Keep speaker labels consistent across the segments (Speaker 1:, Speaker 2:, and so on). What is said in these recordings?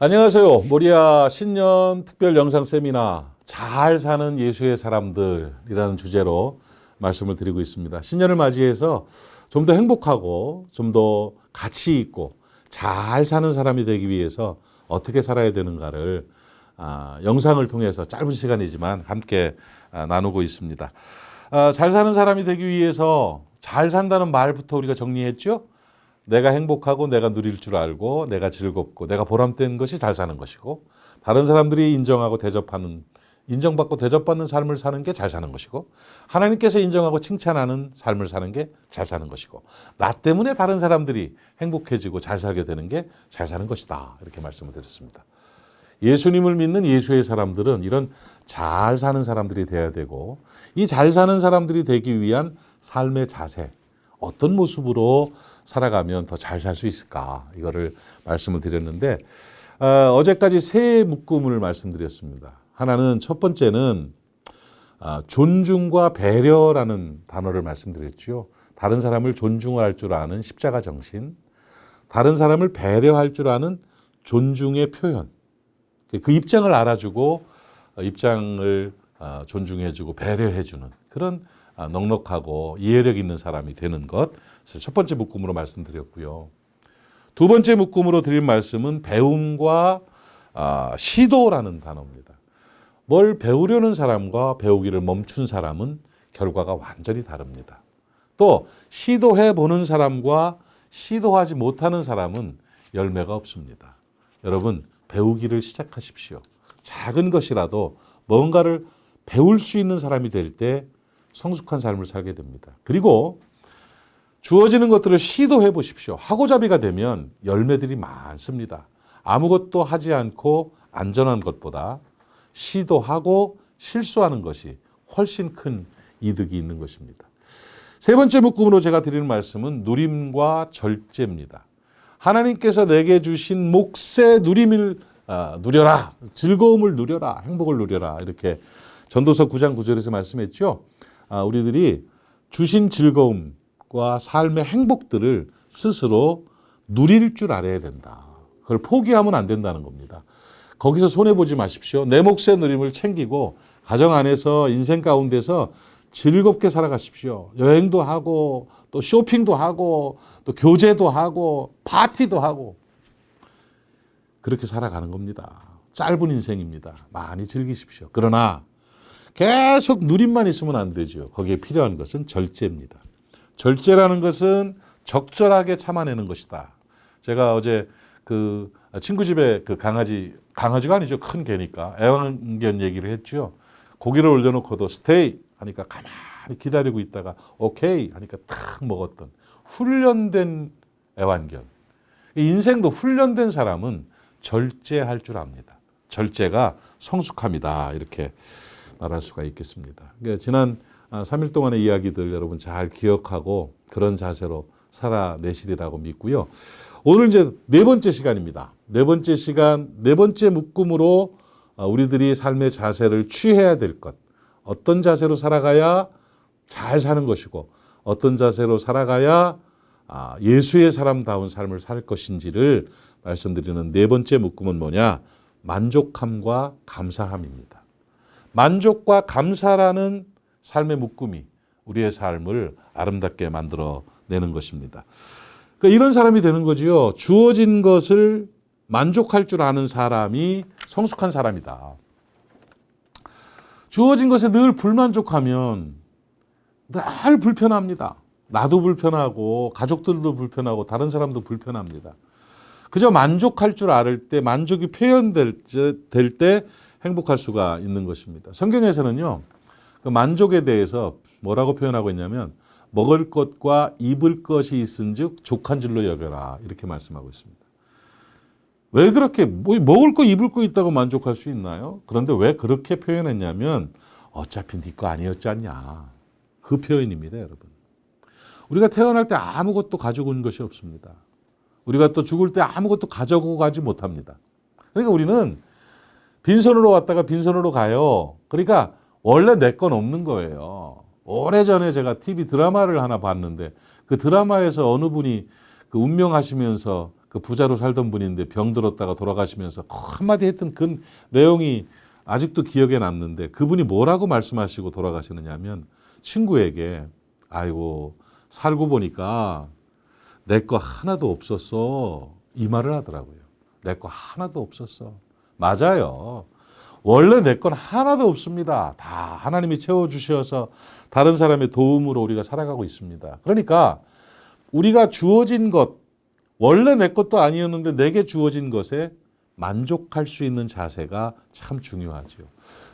Speaker 1: 안녕하세요. 모리아 신년 특별 영상 세미나 잘 사는 예수의 사람들이라는 주제로 말씀을 드리고 있습니다. 신년을 맞이해서 좀 더 행복하고 좀 더 가치 있고 잘 사는 사람이 되기 위해서 어떻게 살아야 되는가를 영상을 통해서 짧은 시간이지만 함께 나누고 있습니다. 잘 사는 사람이 되기 위해서 잘 산다는 말부터 우리가 정리했죠. 내가 행복하고 내가 누릴 줄 알고 내가 즐겁고 내가 보람된 것이 잘 사는 것이고, 다른 사람들이 인정받고 대접받는 삶을 사는 게 잘 사는 것이고, 하나님께서 인정하고 칭찬하는 삶을 사는 게 잘 사는 것이고, 나 때문에 다른 사람들이 행복해지고 잘 살게 되는 게 잘 사는 것이다, 이렇게 말씀을 드렸습니다. 예수님을 믿는 예수의 사람들은 이런 잘 사는 사람들이 돼야 되고, 이 잘 사는 사람들이 되기 위한 삶의 자세, 어떤 모습으로 살아가면 더 잘 살 수 있을까, 이거를 말씀을 드렸는데, 어제까지 세 묶음을 말씀드렸습니다. 하나는, 첫 번째는 존중과 배려라는 단어를 말씀드렸죠. 다른 사람을 존중할 줄 아는 십자가 정신, 다른 사람을 배려할 줄 아는 존중의 표현, 그 입장을 알아주고 입장을 존중해주고 배려해주는 그런 넉넉하고 이해력 있는 사람이 되는 것, 첫 번째 묶음으로 말씀드렸고요. 두 번째 묶음으로 드린 말씀은 배움과 시도라는 단어입니다. 뭘 배우려는 사람과 배우기를 멈춘 사람은 결과가 완전히 다릅니다. 또 시도해보는 사람과 시도하지 못하는 사람은 열매가 없습니다. 여러분, 배우기를 시작하십시오. 작은 것이라도 뭔가를 배울 수 있는 사람이 될 때 성숙한 삶을 살게 됩니다. 그리고 주어지는 것들을 시도해 보십시오. 하고자비가 되면 열매들이 많습니다. 아무것도 하지 않고 안전한 것보다 시도하고 실수하는 것이 훨씬 큰 이득이 있는 것입니다. 세 번째 묶음으로 제가 드리는 말씀은 누림과 절제입니다. 하나님께서 내게 주신 몫의 누림을 누려라, 즐거움을 누려라, 행복을 누려라, 이렇게 전도서 9장 9절에서 말씀했죠. 우리들이 주신 즐거움과 삶의 행복들을 스스로 누릴 줄 알아야 된다. 그걸 포기하면 안 된다는 겁니다. 거기서 손해보지 마십시오. 내 몫의 누림을 챙기고 가정 안에서 인생 가운데서 즐겁게 살아가십시오. 여행도 하고 또 쇼핑도 하고 또 교제도 하고 파티도 하고 그렇게 살아가는 겁니다. 짧은 인생입니다. 많이 즐기십시오. 그러나 계속 누림만 있으면 안 되죠. 거기에 필요한 것은 절제입니다. 절제라는 것은 적절하게 참아내는 것이다. 제가 어제 그 친구 집에 그 강아지가 아니죠. 큰 개니까 애완견 얘기를 했죠. 고기를 올려놓고도 스테이 하니까 가만히 기다리고 있다가 오케이 하니까 탁 먹었던 훈련된 애완견. 인생도 훈련된 사람은 절제할 줄 압니다. 절제가 성숙함이다, 이렇게 말할 수가 있겠습니다. 그러니까 지난 3일 동안의 이야기들 여러분 잘 기억하고 그런 자세로 살아내시리라고 믿고요. 오늘 이제 네 번째 시간입니다. 네 번째 시간, 네 번째 묶음으로 우리들이 삶의 자세를 취해야 될 것, 어떤 자세로 살아가야 잘 사는 것이고 어떤 자세로 살아가야 예수의 사람다운 삶을 살 것인지를 말씀드리는 네 번째 묶음은 뭐냐? 만족함과 감사함입니다. 만족과 감사라는 삶의 묶음이 우리의 삶을 아름답게 만들어내는 것입니다. 그러니까 이런 사람이 되는 거지요. 주어진 것을 만족할 줄 아는 사람이 성숙한 사람이다. 주어진 것에 늘 불만족하면 늘 불편합니다. 나도 불편하고 가족들도 불편하고 다른 사람도 불편합니다. 그저 만족할 줄 알 때, 만족이 표현될 때 행복할 수가 있는 것입니다. 성경에서는요, 그 만족에 대해서 뭐라고 표현하고 있냐면 먹을 것과 입을 것이 있은즉 족한 줄로 여겨라, 이렇게 말씀하고 있습니다. 왜 그렇게 먹을 거 입을 거 있다고 만족할 수 있나요? 그런데 왜 그렇게 표현했냐면 어차피 네 거 아니었지 않냐, 그 표현입니다. 여러분, 우리가 태어날 때 아무것도 가지고 온 것이 없습니다. 우리가 또 죽을 때 아무것도 가져고 가지 못합니다. 그러니까 우리는 빈손으로 왔다가 빈손으로 가요. 그러니까 원래 내 건 없는 거예요. 오래전에 제가 TV 드라마를 하나 봤는데 그 드라마에서 어느 분이 그 운명하시면서 그 부자로 살던 분인데 병들었다가 돌아가시면서 한마디 했던 그 내용이 아직도 기억에 남는데 그분이 뭐라고 말씀하시고 돌아가시느냐 하면 친구에게 아이고 살고 보니까 내 거 하나도 없었어 이 말을 하더라고요. 내 거 하나도 없었어. 맞아요. 원래 내 건 하나도 없습니다. 다 하나님이 채워주셔서 다른 사람의 도움으로 우리가 살아가고 있습니다. 그러니까 우리가 주어진 것, 원래 내 것도 아니었는데 내게 주어진 것에 만족할 수 있는 자세가 참 중요하죠.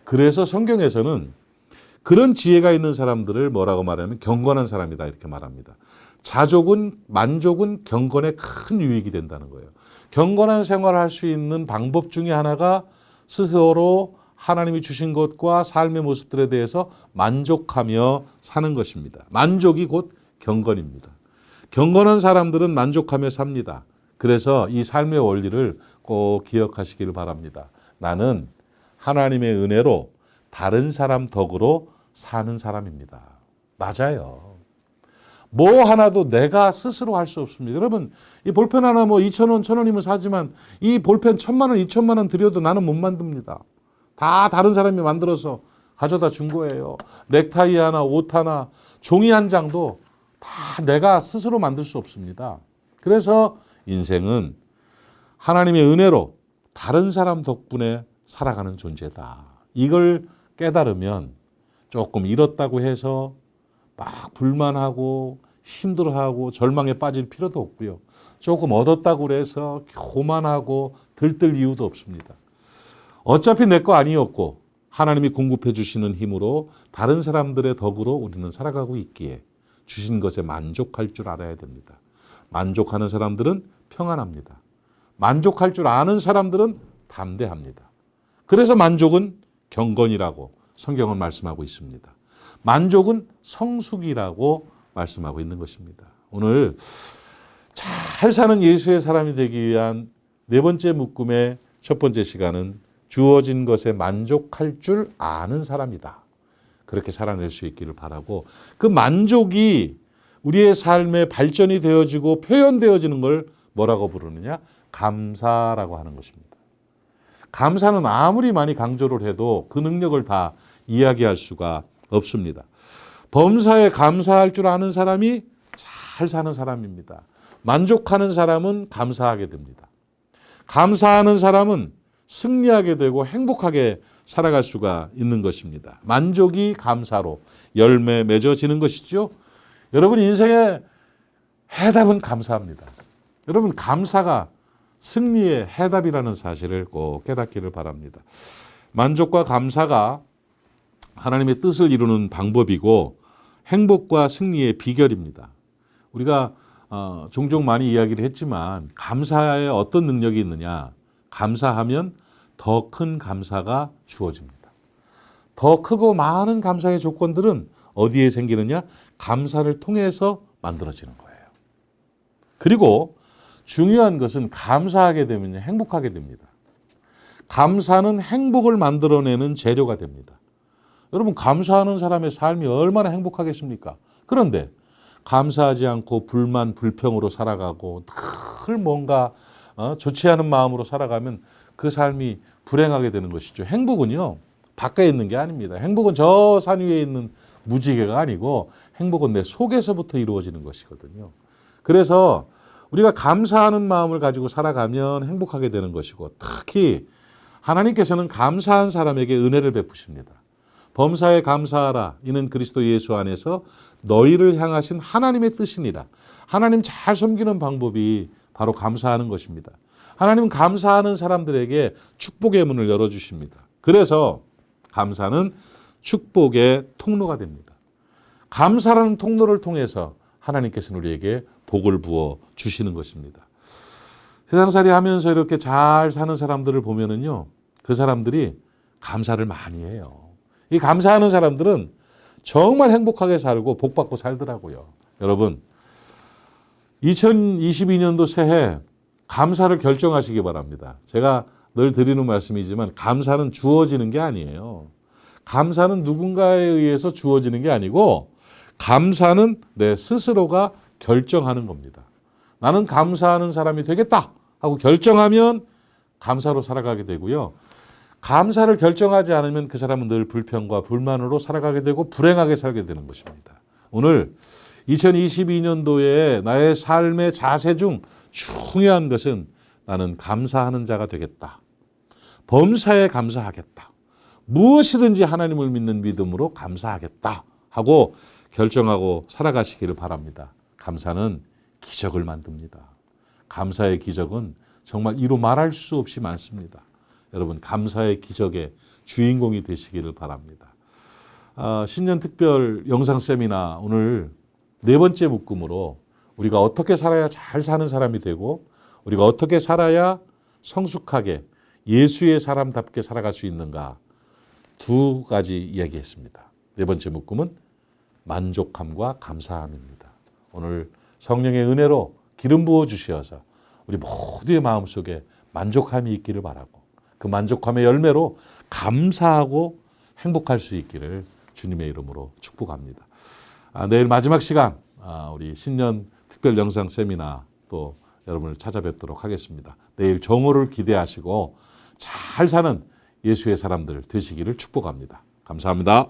Speaker 1: 그래서 성경에서는 그런 지혜가 있는 사람들을 뭐라고 말하면 경건한 사람이다 이렇게 말합니다. 만족은 경건에 큰 유익이 된다는 거예요. 경건한 생활을 할 수 있는 방법 중에 하나가 스스로 하나님이 주신 것과 삶의 모습들에 대해서 만족하며 사는 것입니다. 만족이 곧 경건입니다. 경건한 사람들은 만족하며 삽니다. 그래서 이 삶의 원리를 꼭 기억하시기를 바랍니다. 나는 하나님의 은혜로 다른 사람 덕으로 사는 사람입니다. 맞아요. 뭐 하나도 내가 스스로 할 수 없습니다. 여러분, 이 볼펜 하나 뭐 2,000원, 1,000원이면 사지만 이 볼펜 1,000만 원, 2,000만 원 들여도 나는 못 만듭니다. 다 다른 사람이 만들어서 가져다 준 거예요. 넥타이 하나, 옷 하나, 종이 한 장도 다 내가 스스로 만들 수 없습니다. 그래서 인생은 하나님의 은혜로 다른 사람 덕분에 살아가는 존재다. 이걸 깨달으면 조금 잃었다고 해서 막 불만하고 힘들어하고 절망에 빠질 필요도 없고요. 조금 얻었다고 해서 교만하고 들뜰 이유도 없습니다. 어차피 내 거 아니었고 하나님이 공급해 주시는 힘으로 다른 사람들의 덕으로 우리는 살아가고 있기에 주신 것에 만족할 줄 알아야 됩니다. 만족하는 사람들은 평안합니다. 만족할 줄 아는 사람들은 담대합니다. 그래서 만족은 경건이라고 성경은 말씀하고 있습니다. 만족은 성숙이라고 말씀하고 있는 것입니다. 오늘 잘 사는 예수의 사람이 되기 위한 네 번째 묶음의 첫 번째 시간은 주어진 것에 만족할 줄 아는 사람이다. 그렇게 살아낼 수 있기를 바라고 그 만족이 우리의 삶에 발전이 되어지고 표현되어지는 걸 뭐라고 부르느냐? 감사라고 하는 것입니다. 감사는 아무리 많이 강조를 해도 그 능력을 다 이야기할 수가 없습니다. 범사에 감사할 줄 아는 사람이 잘 사는 사람입니다. 만족하는 사람은 감사하게 됩니다. 감사하는 사람은 승리하게 되고 행복하게 살아갈 수가 있는 것입니다. 만족이 감사로 열매 맺어지는 것이죠. 여러분 인생의 해답은 감사합니다. 여러분 감사가 승리의 해답이라는 사실을 꼭 깨닫기를 바랍니다. 만족과 감사가 하나님의 뜻을 이루는 방법이고 행복과 승리의 비결입니다. 우리가 종종 많이 이야기를 했지만 감사에 어떤 능력이 있느냐? 감사하면 더 큰 감사가 주어집니다. 더 크고 많은 감사의 조건들은 어디에 생기느냐? 감사를 통해서 만들어지는 거예요. 그리고 중요한 것은 감사하게 되면 행복하게 됩니다. 감사는 행복을 만들어내는 재료가 됩니다. 여러분 감사하는 사람의 삶이 얼마나 행복하겠습니까? 그런데 감사하지 않고 불만, 불평으로 살아가고 늘 뭔가 좋지 않은 마음으로 살아가면 그 삶이 불행하게 되는 것이죠. 행복은요. 밖에 있는 게 아닙니다. 행복은 저 산 위에 있는 무지개가 아니고 행복은 내 속에서부터 이루어지는 것이거든요. 그래서 우리가 감사하는 마음을 가지고 살아가면 행복하게 되는 것이고 특히 하나님께서는 감사한 사람에게 은혜를 베푸십니다. 범사에 감사하라. 이는 그리스도 예수 안에서 너희를 향하신 하나님의 뜻이니라. 하나님 잘 섬기는 방법이 바로 감사하는 것입니다. 하나님은 감사하는 사람들에게 축복의 문을 열어주십니다. 그래서 감사는 축복의 통로가 됩니다. 감사라는 통로를 통해서 하나님께서는 우리에게 복을 부어 주시는 것입니다. 세상살이 하면서 이렇게 잘 사는 사람들을 보면은요, 그 사람들이 감사를 많이 해요. 이 감사하는 사람들은 정말 행복하게 살고 복받고 살더라고요. 여러분, 2022년도 새해 감사를 결정하시기 바랍니다. 제가 늘 드리는 말씀이지만 감사는 주어지는 게 아니에요. 감사는 누군가에 의해서 주어지는 게 아니고 감사는 내 스스로가 결정하는 겁니다. 나는 감사하는 사람이 되겠다 하고 결정하면 감사로 살아가게 되고요. 감사를 결정하지 않으면 그 사람은 늘 불평과 불만으로 살아가게 되고 불행하게 살게 되는 것입니다. 오늘 2022년도에 나의 삶의 자세 중 중요한 것은 나는 감사하는 자가 되겠다. 범사에 감사하겠다. 무엇이든지 하나님을 믿는 믿음으로 감사하겠다 하고 결정하고 살아가시기를 바랍니다. 감사는 기적을 만듭니다. 감사의 기적은 정말 이루 말할 수 없이 많습니다. 여러분 감사의 기적의 주인공이 되시기를 바랍니다. 신년 특별 영상 세미나 오늘 네 번째 묶음으로 우리가 어떻게 살아야 잘 사는 사람이 되고 우리가 어떻게 살아야 성숙하게 예수의 사람답게 살아갈 수 있는가 두 가지 이야기했습니다. 네 번째 묶음은 만족함과 감사함입니다. 오늘 성령의 은혜로 기름 부어 주셔서 우리 모두의 마음속에 만족함이 있기를 바라고 그 만족함의 열매로 감사하고 행복할 수 있기를 주님의 이름으로 축복합니다. 내일 마지막 시간 우리 신년 특별 영상 세미나 또 여러분을 찾아뵙도록 하겠습니다. 내일 정오를 기대하시고 잘 사는 예수의 사람들 되시기를 축복합니다. 감사합니다.